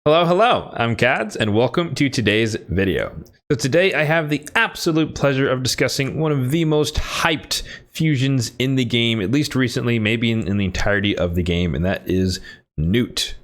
Hello, I'm Kads, and welcome to today's video. So today I have the absolute pleasure of discussing one of the most hyped fusions in the game, at least recently, maybe in the entirety of the game, and that is Gnut.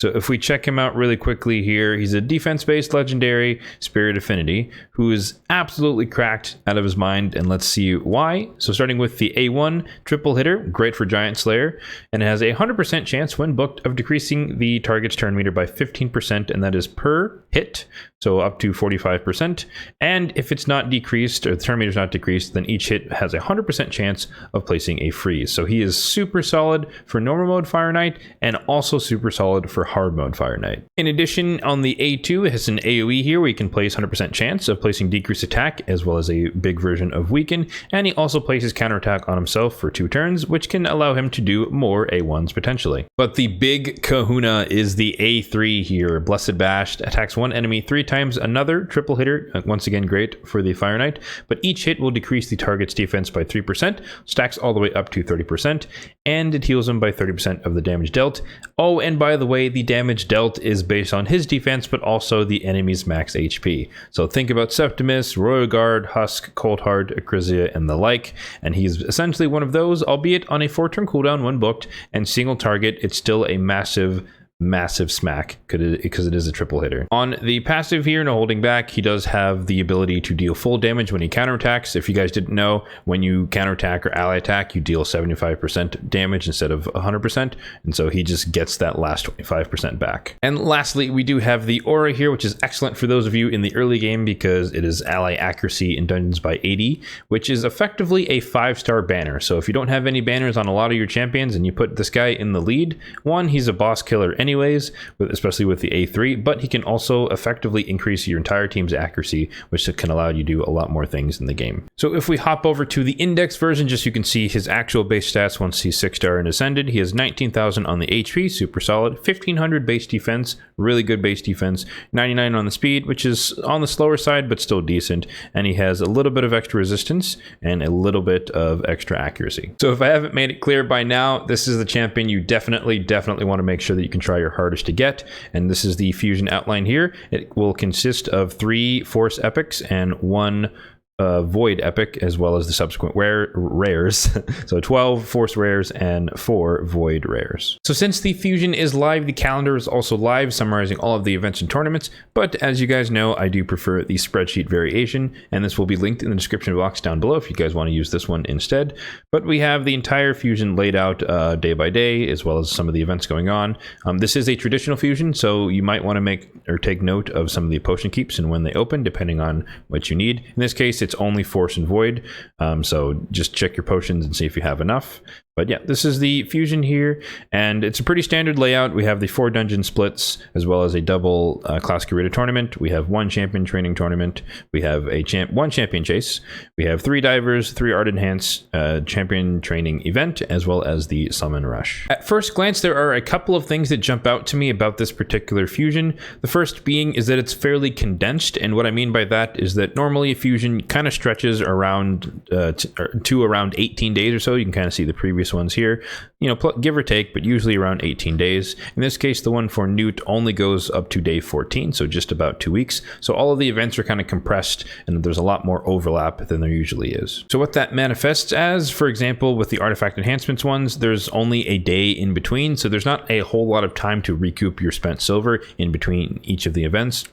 So if we check him out really quickly here, he's a defense-based legendary Spirit Affinity who is absolutely cracked out of his mind, and let's see why. So starting with the A1 triple hitter, great for Giant Slayer, and it has a 100% chance when booked of decreasing the target's turn meter by 15%, and that is per hit, so up to 45%. And if it's not decreased, or the turn meter is not decreased, then each hit has a 100% chance of placing a freeze. So he is super solid for normal mode Fire Knight, and also super solid for hard mode Fire Knight. In addition, on the A2, it has an AoE here where you can place 100% chance of placing decreased attack, as well as a big version of weaken, and he also places counterattack on himself for 2 turns, which can allow him to do more A1s potentially. But the big kahuna is the A3 here. Blessed Bash attacks one enemy 3 times, another triple hitter, once again great for the Fire Knight, but each hit will decrease the target's defense by 3%, stacks all the way up to 30%, and it heals him by 30% of the damage dealt. Oh, and by the way, the damage dealt is based on his defense, but also the enemy's max HP. So think about Septimus, Royal Guard, Husk, Coldheart, Acrisia, and the like, and he's essentially one of those, albeit on a 4-turn cooldown when booked, and single target, it's still a massive smack because it is a triple hitter. On the passive here, no holding back, he does have the ability to deal full damage when he counterattacks. If you guys didn't know, when you counterattack or ally attack, you deal 75% damage instead of 100%, and so he just gets that last 25% back. And lastly, we do have the aura here, which is excellent for those of you in the early game because it is ally accuracy in dungeons by 80, which is effectively a 5-star banner. So if you don't have any banners on a lot of your champions and you put this guy in the lead, one, he's a boss killer anyways, especially with the A3, but he can also effectively increase your entire team's accuracy, which can allow you to do a lot more things in the game. So if we hop over to the index version, just so you can see his actual base stats once he's 6-star and ascended, he has 19,000 on the HP, super solid, 1,500 base defense, really good base defense, 99 on the speed, which is on the slower side, but still decent, and he has a little bit of extra resistance and a little bit of extra accuracy. So if I haven't made it clear by now, this is the champion you definitely want to make sure that you can try your hardest to get, and this is the fusion outline here. It will consist of 3 force epics and 1 void epic, as well as the subsequent rares. So 12 force rares and 4 void rares. So since the fusion is live, the calendar is also live, summarizing all of the events and tournaments, but as you guys know, I do prefer the spreadsheet variation, and this will be linked in the description box down below if you guys want to use this one instead. But we have the entire fusion laid out day by day, as well as some of the events going on. This is a traditional fusion, so you might want to make or take note of some of the potion keeps and when they open, depending on what you need. In this case, it's only force and void, so just check your potions and see if you have enough. But yeah, this is the fusion here, and it's a pretty standard layout. We have the 4 dungeon splits, as well as a double classic arena tournament. We have 1 champion training tournament. We have a 1 champion chase. We have 3 divers, 3 art enhance champion training event, as well as the summon rush. At first glance, there are a couple of things that jump out to me about this particular fusion. The first being is that it's fairly condensed, and what I mean by that is that normally a fusion kind of stretches around to around 18 days or so. You can kind of see the previous ones here, you know, give or take, but usually around 18 days. In this case, the one for Gnut only goes up to day 14, so just about 2 weeks. So all of the events are kind of compressed, and there's a lot more overlap than there usually is. So what that manifests as, for example, with the artifact enhancements ones, there's only a day in between, so there's not a whole lot of time to recoup your spent silver in between each of the events.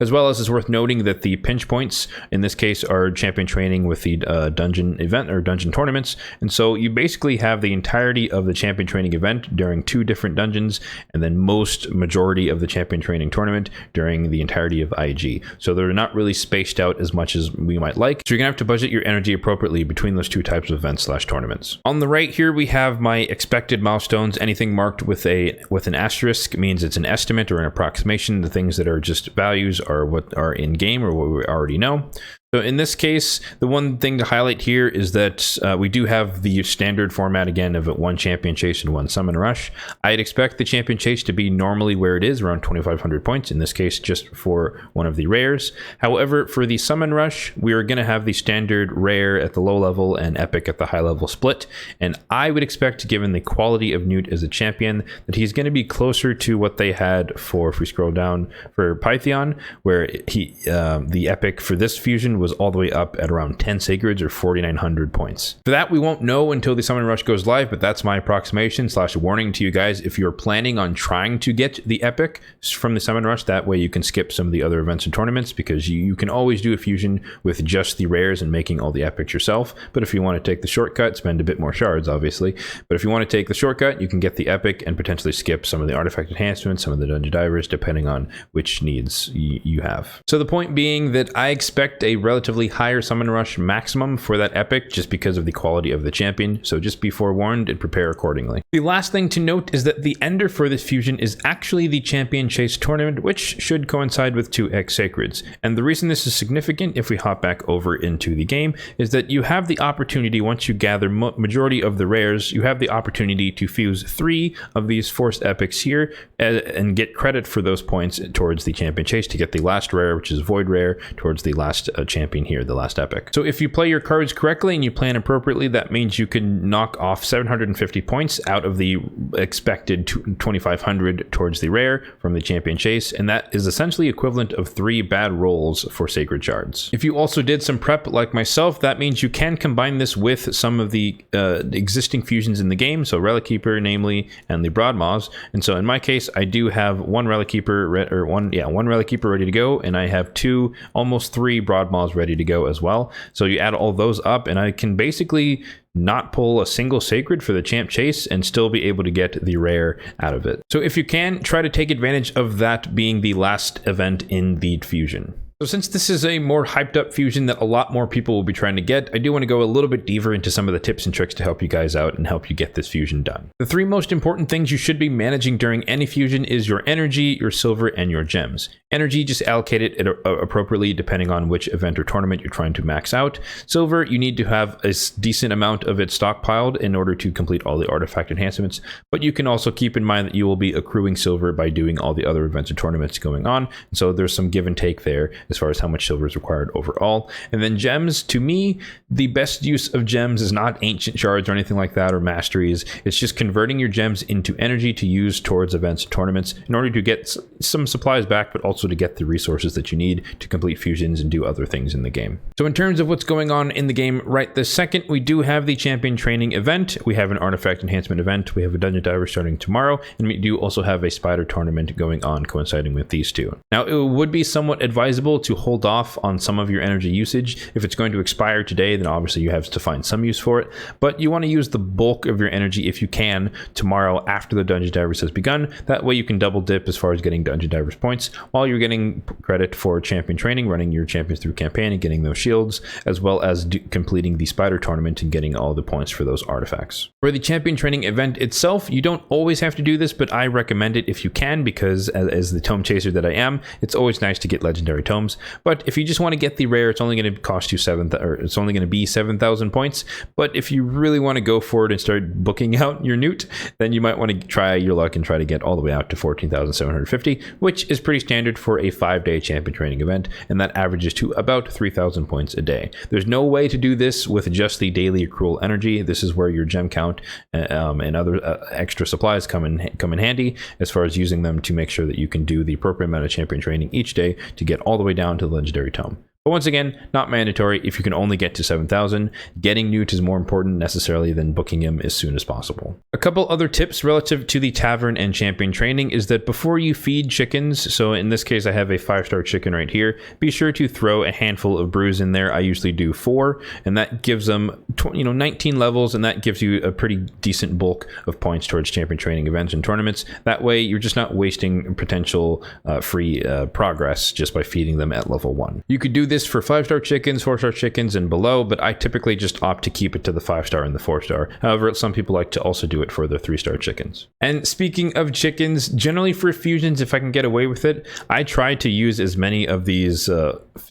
As well as it's worth noting that the pinch points in this case are champion training with the dungeon event or dungeon tournaments, and so you basically have the entirety of the champion training event during 2 different dungeons, and then majority of the champion training tournament during the entirety of IG. So they're not really spaced out as much as we might like, so you're gonna have to budget your energy appropriately between those 2 types of events / tournaments. On the right here we have my expected milestones. Anything marked with an asterisk means it's an estimate or an approximation. The things that are just values are what are in game or what we already know. So in this case, the one thing to highlight here is that we do have the standard format again of one champion chase and one summon rush. I'd expect the champion chase to be normally where it is, around 2,500 points, in this case just for one of the rares. However, for the summon rush, we are going to have the standard rare at the low level and epic at the high level split. And I would expect, given the quality of Gnut as a champion, that he's going to be closer to what they had for, if we scroll down, for Pythion, where the epic for this fusion was all the way up at around 10 sacreds or 4,900 points. For that, we won't know until the summon rush goes live, but that's my approximation / warning to you guys. If you're planning on trying to get the epic from the summon rush, that way you can skip some of the other events and tournaments, because you can always do a fusion with just the rares and making all the epics yourself. But if you want to take the shortcut, spend a bit more shards, obviously. But if you want to take the shortcut, you can get the epic and potentially skip some of the artifact enhancements, some of the dungeon divers, depending on which needs you have. So the point being that I expect a relatively higher summon rush maximum for that epic, just because of the quality of the champion. So just be forewarned and prepare accordingly. The last thing to note is that the ender for this fusion is actually the champion chase tournament, which should coincide with 2x sacreds. And the reason this is significant, if we hop back over into the game, is that you have the opportunity, once you gather majority of the rares, you have the opportunity to fuse 3 of these forced epics here and get credit for those points towards the champion chase to get the last rare, which is void rare, towards the last champion here, the last epic. So if you play your cards correctly and you plan appropriately, that means you can knock off 750 points out of the expected 2,500 towards the rare from the champion chase, and that is essentially equivalent of 3 bad rolls for sacred shards. If you also did some prep like myself, that means you can combine this with some of the existing fusions in the game, so Relic Keeper namely, and the Broadmaws. And so in my case, I do have one Relic Keeper one Relic Keeper ready to go, and I have 2, almost 3 Broadmaws ready to go as well. So you add all those up, and I can basically not pull a single sacred for the champ chase and still be able to get the rare out of it. So if you can, try to take advantage of that being the last event in the fusion. So since this is a more hyped up fusion that a lot more people will be trying to get, I do want to go a little bit deeper into some of the tips and tricks to help you guys out and help you get this fusion done. The 3 most important things you should be managing during any fusion is your energy, your silver, and your gems. Energy, just allocate it appropriately depending on which event or tournament you're trying to max out. Silver, you need to have a decent amount of it stockpiled in order to complete all the artifact enhancements, but you can also keep in mind that you will be accruing silver by doing all the other events and tournaments going on. And so there's some give and take there as far as how much silver is required overall. And then gems, to me, the best use of gems is not ancient shards or anything like that, or masteries. It's just converting your gems into energy to use towards events and tournaments in order to get some supplies back, but also to get the resources that you need to complete fusions and do other things in the game. So in terms of what's going on in the game right this second, we do have the champion training event, we have an artifact enhancement event, we have a dungeon diver starting tomorrow, and we do also have a spider tournament going on coinciding with these 2. Now, it would be somewhat advisable to hold off on some of your energy usage. If it's going to expire today, then obviously you have to find some use for it, but you want to use the bulk of your energy, if you can, tomorrow after the dungeon divers has begun. That way you can double dip as far as getting dungeon divers points while you're getting credit for champion training, running your champions through campaign and getting those shields, as well as completing the spider tournament and getting all the points for those artifacts. For the champion training event itself, you don't always have to do this, but I recommend it if you can, because as the tome chaser that I am, it's always nice to get legendary tomes. But if you just want to get the rare, it's only going to cost you 7,000 points. But if you really want to go for it and start booking out your Gnut, then you might want to try your luck and try to get all the way out to 14,750, which is pretty standard for a 5-day champion training event, and that averages to about 3,000 points a day. There's no way to do this with just the daily accrual energy. This is where your gem count and other extra supplies come in handy, as far as using them to make sure that you can do the appropriate amount of champion training each day to get all the way down to the legendary tome. But once again, not mandatory. If you can only get to 7,000, getting Gnut is more important necessarily than booking him as soon as possible. A couple other tips relative to the tavern and champion training is that before you feed chickens, so in this case I have a 5-star chicken right here, be sure to throw a handful of brews in there. I usually do 4, and that gives them 19 levels, and that gives you a pretty decent bulk of points towards champion training events and tournaments. That way you're just not wasting potential free progress just by feeding them at level 1. You could do this for 5-star chickens, 4-star chickens, and below, but I typically just opt to keep it to the 5-star and the 4-star. However, some people like to also do it for their 3-star chickens. And speaking of chickens, generally for fusions, if I can get away with it, I try to use as many of these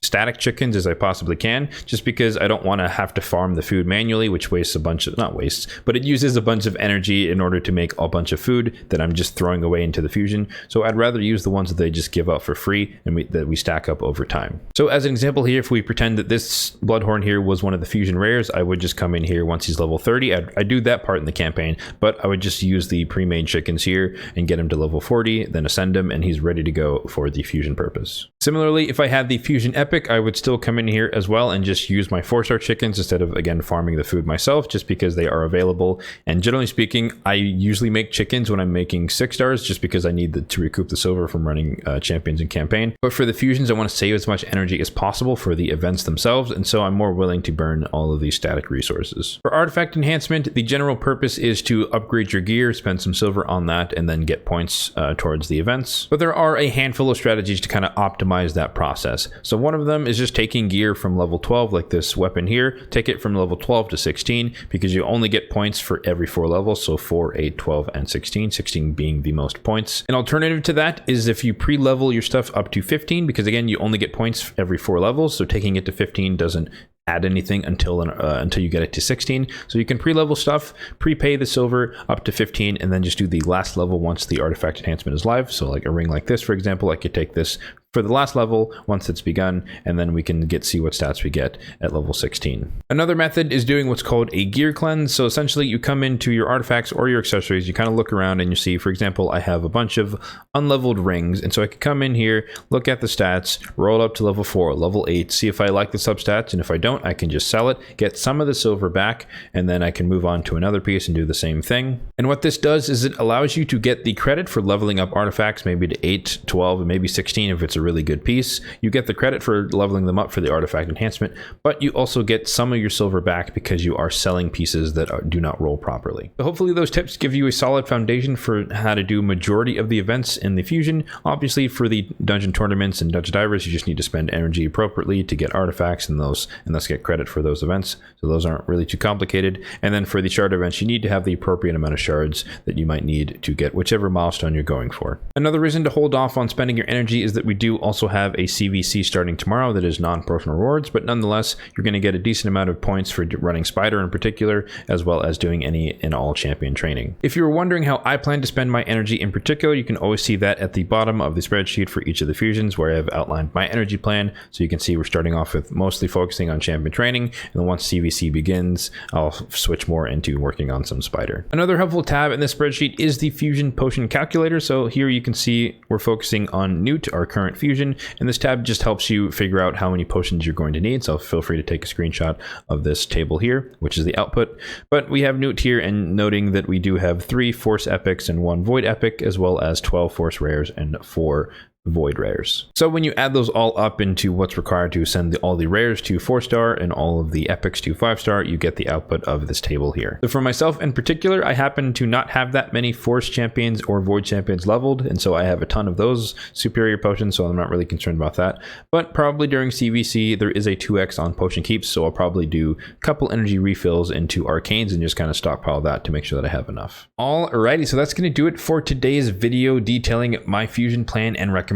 static chickens as I possibly can, just because I don't want to have to farm the food manually, which wastes a bunch of, not wastes, but it uses a bunch of energy in order to make a bunch of food that I'm just throwing away into the fusion. So I'd rather use the ones that they just give out for free and that we stack up over time. So as an example here, if we pretend that this Bloodhorn here was one of the fusion rares, I would just come in here once he's level 30. I do that part in the campaign, but I would just use the pre-made chickens here and get him to level 40, then ascend him, and he's ready to go for the fusion purpose. Similarly, if I had the fusion epic, I would still come in here as well and just use my 4-star chickens instead of, again, farming the food myself, just because they are available. And generally speaking, I usually make chickens when I'm making 6 stars, just because I need to recoup the silver from running champions in campaign. But for the fusions, I want to save as much energy as possible for the events themselves, and so I'm more willing to burn all of these static resources. For artifact enhancement, the general purpose is to upgrade your gear, spend some silver on that, and then get points towards the events. But there are a handful of strategies to kind of optimize that process. So one of them is just taking gear from level 12, like this weapon here, take it from level 12 to 16, because you only get points for every 4 levels, so 4, 8, 12, and 16, 16 being the most points. An alternative to that is if you pre-level your stuff up to 15, because again, you only get points every 4 levels, so taking it to 15 doesn't add anything until you get it to 16. So you can pre-level stuff, prepay the silver up to 15, and then just do the last level once the artifact enhancement is live. So like a ring like this, for example, I could take this for the last level once it's begun, and then we can see what stats we get at level 16. Another method is doing what's called a gear cleanse. So essentially you come into your artifacts or your accessories, you kind of look around and you see, for example, I have a bunch of unleveled rings, and so I could come in here, look at the stats, roll up to level 4, level 8, see if I like the substats, and if I don't, I can just sell it, get some of the silver back, and then I can move on to another piece and do the same thing. And what this does is it allows you to get the credit for leveling up artifacts, maybe to 8, 12, and maybe 16 if it's a really good piece. You get the credit for leveling them up for the artifact enhancement, but you also get some of your silver back because you are selling pieces that do not roll properly. So hopefully those tips give you a solid foundation for how to do majority of the events in the fusion. Obviously for the dungeon tournaments and dungeon divers, you just need to spend energy appropriately to get artifacts and thus get credit for those events. So those aren't really too complicated. And then for the shard events, you need to have the appropriate amount of shards that you might need to get whichever milestone you're going for. Another reason to hold off on spending your energy is that we do also have a CVC starting tomorrow that is non-personal rewards, but nonetheless, you're going to get a decent amount of points for running Spider in particular, as well as doing any and all champion training. If you were wondering how I plan to spend my energy in particular, you can always see that at the bottom of the spreadsheet for each of the fusions, where I have outlined my energy plan. So you can see we're starting off with mostly focusing on champion training, and then once CVC begins, I'll switch more into working on some Spider. Another helpful tab in this spreadsheet is the fusion potion calculator. So here you can see we're focusing on Gnut, our current fusion, and this tab just helps you figure out how many potions you're going to need. So feel free to take a screenshot of this table here, which is the output. But we have Gnut here, and noting that we do have 3 Force Epics and 1 Void Epic, as well as 12 Force Rares and 4 Void Rares. So when you add those all up into what's required to send all the rares to 4-star and all of the epics to 5-star, you get the output of this table here. So for myself in particular, I happen to not have that many Force champions or Void champions leveled, and so I have a ton of those superior potions, so I'm not really concerned about that. But probably during CVC, there is a 2x on potion keeps, so I'll probably do a couple energy refills into arcanes and just kind of stockpile that to make sure that I have enough. Alrighty, so that's going to do it for today's video detailing my fusion plan and recommendations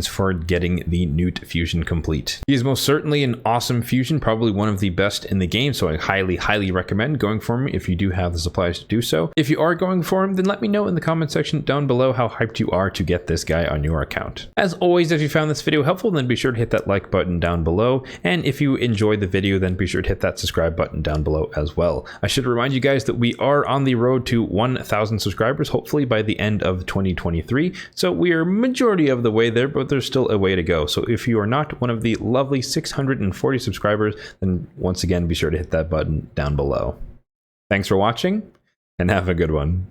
for getting the Gnut fusion complete. He is most certainly an awesome fusion, probably one of the best in the game, so I highly recommend going for him if you do have the supplies to do so. If you are going for him, then let me know in the comment section down below how hyped you are to get this guy on your account. As always, if you found this video helpful, then be sure to hit that like button down below, and if you enjoyed the video, then be sure to hit that subscribe button down below as well. I should remind you guys that we are on the road to 1,000 subscribers, hopefully by the end of 2023, so we are majority of the way there, but there's still a way to go. So if you are not one of the lovely 640 subscribers, then once again, be sure to hit that button down below. Thanks for watching, and have a good one.